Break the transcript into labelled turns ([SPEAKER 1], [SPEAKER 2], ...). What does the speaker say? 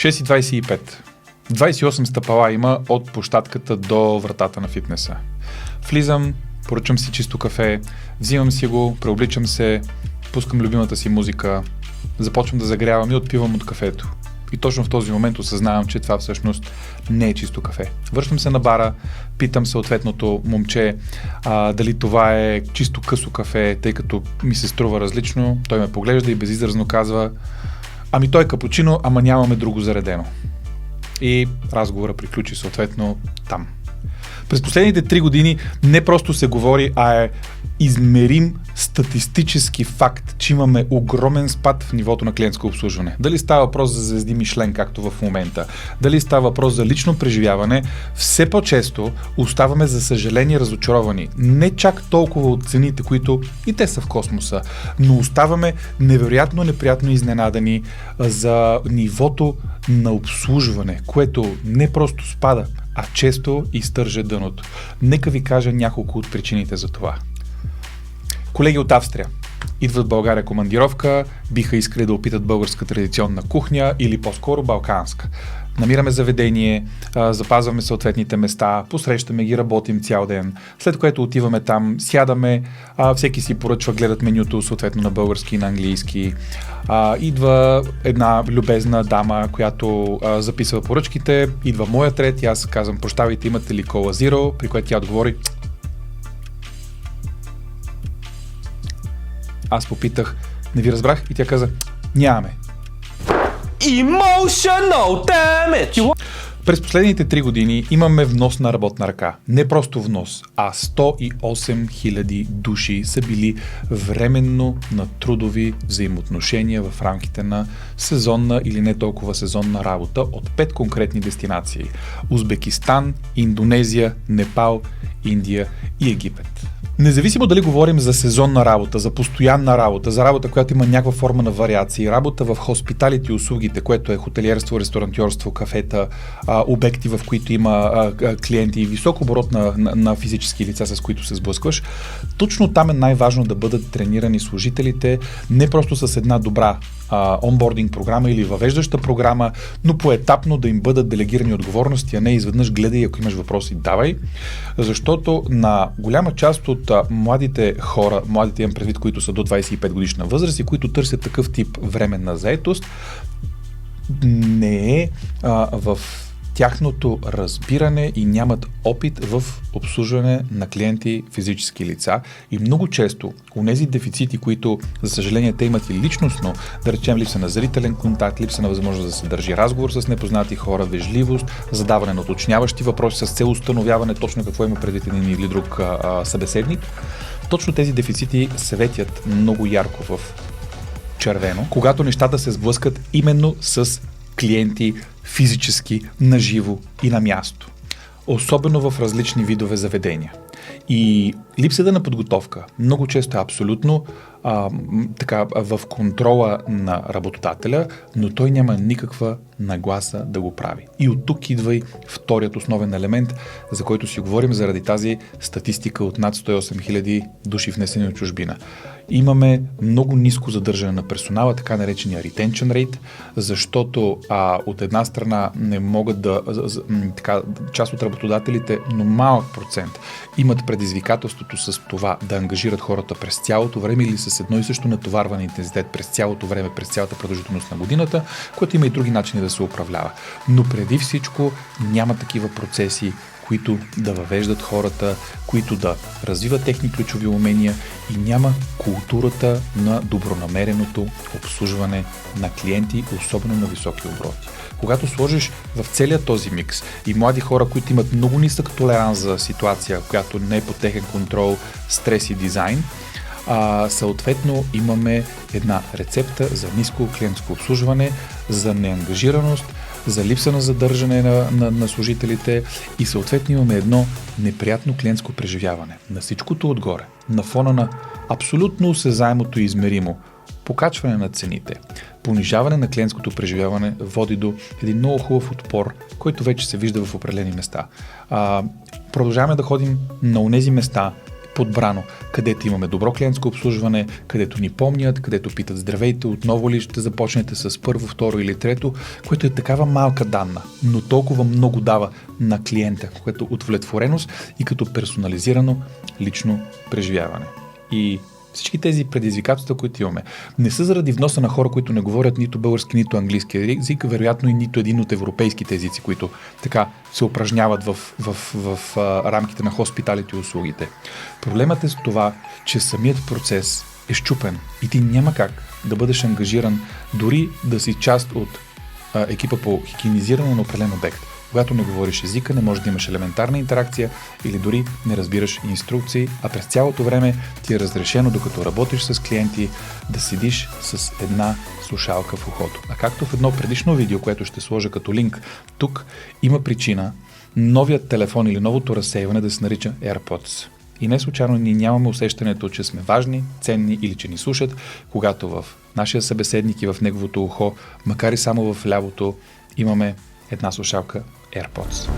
[SPEAKER 1] 6:25. 28 стъпала има от площадката до вратата на фитнеса. Влизам, поръчам си чисто кафе, взимам си го, преобличам се, пускам любимата си музика, започвам да загрявам и отпивам от кафето. И точно в този момент осъзнавам, че това всъщност не е чисто кафе. Връщам се на бара, питам съответното момче дали това е чисто късо кафе, тъй като ми се струва различно. Той ме поглежда и безизразно казва: ами той е капучино, ама нямаме друго заредено. И разговора приключи съответно там. През последните 3 години не просто се говори, а е измерим статистически факт, че имаме огромен спад в нивото на клиентско обслужване. Дали става въпрос за звезди Мишлен, както в момента, дали става въпрос за лично преживяване, все по-често оставаме, за съжаление, разочаровани. Не чак толкова от цените, които и те са в космоса, но оставаме невероятно неприятно изненадани за нивото на обслужване, което не просто спада, а често изтържа дъното. Нека ви кажа няколко от причините за това. Колеги от Австрия идват в България командировка, биха искали да опитат българска традиционна кухня или по-скоро балканска. Намираме заведение, запазваме съответните места, посрещаме ги, работим цял ден, след което отиваме там, сядаме, всеки си поръчва, гледат менюто съответно на български и на английски. Идва една любезна дама, която записва поръчките, идва моят ред и аз казвам: прощавайте, имате ли кола Zero? При което тя отговори. Аз попитах: не ви разбрах? И тя каза: нямаме.
[SPEAKER 2] Emotional damage!
[SPEAKER 1] През последните 3 години имаме внос на работна ръка. Не просто внос, а 108 000 души са били временно на трудови взаимоотношения в рамките на сезонна или не толкова сезонна работа от 5 конкретни дестинации: Узбекистан, Индонезия, Непал, Индия и Египет. Независимо дали говорим за сезонна работа, за постоянна работа, за работа, която има някаква форма на вариации, работа в хоспиталити услугите, което е хотелиерство, ресторантьорство, кафета, обекти, в които има клиенти и висок оборот на физически лица, с които се сблъскваш, точно там е най-важно да бъдат тренирани служителите, не просто с една добра онбординг програма или въвеждаща програма, но поетапно да им бъдат делегирани отговорности, а не изведнъж гледай, ако имаш въпроси, давай. Защото на голяма част от младите хора, младите имам предвид, които са до 25 годишна възраст и които търсят такъв тип временна заетост, не е в тяхното разбиране и нямат опит в обслужване на клиенти, физически лица, и много често онези дефицити, които за съжаление те имат и личностно, да речем липса на зрителен контакт, липса на възможност да се държи разговор с непознати хора, вежливост, задаване на уточняващи въпроси с цел установяване точно какво има предвид един или друг събеседник, точно тези дефицити се ветят много ярко в червено, когато нещата се сблъскат именно с клиенти физически, наживо и на място. Особено в различни видове заведения. И липсата на подготовка много често е абсолютно в контрола на работодателя, но той няма никаква нагласа да го прави. И от тук идва и вторият основен елемент, за който си говорим заради тази статистика от над 108 000 души внесени от чужбина. Имаме много ниско задържане на персонала, така наречения retention rate, защото от една страна не могат част от работодателите, но малък процент имат предизвикателството с това да ангажират хората през цялото време или с едно и също натоварване интензитет през цялото време, през цялата продължителност на годината, което има и други начини да се управлява. Но преди всичко няма такива процеси, които да въвеждат хората, които да развиват техни ключови умения, и няма културата на добронамереното обслужване на клиенти, особено на високи обороти. Когато сложиш в целия този микс и млади хора, които имат много нисък толеранс за ситуация, която не е под техен контрол, стрес и дизайн, съответно имаме една рецепта за ниско клиентско обслужване, за неангажираност, за липса на задържане на служителите и съответно имаме едно неприятно клиентско преживяване. На всичкото отгоре, на фона на абсолютно осезаемото и измеримо покачване на цените, понижаване на клиентското преживяване води до един много хубав отпор, който вече се вижда в определени места. Продължаваме да ходим на онези места, подбрано, където имаме добро клиентско обслужване, където ни помнят, където питат здравейте, отново ли ще започнете с първо, второ или трето, което е такава малка данна, но толкова много дава на клиента, което удовлетвореност и като персонализирано лично преживяване. И всички тези предизвикателства, които имаме, не са заради вноса на хора, които не говорят нито български, нито английски език, вероятно и нито един от европейските езици, които така се упражняват в рамките на хоспиталите и услугите. Проблемът е с това, че самият процес е счупен и ти няма как да бъдеш ангажиран, дори да си част от екипа по хигиенизиране на определен обект. Когато не говориш езика, не можеш да имаш елементарна интеракция или дори не разбираш инструкции, а през цялото време ти е разрешено, докато работиш с клиенти, да седиш с една слушалка в ухото. А както в едно предишно видео, което ще сложа като линк тук, има причина новият телефон или новото разсейване да се нарича AirPods. И не случайно ние нямаме усещането, че сме важни, ценни или че ни слушат, когато в нашия събеседник и в неговото ухо, макар и само в лявото, имаме една слушалка AirPods.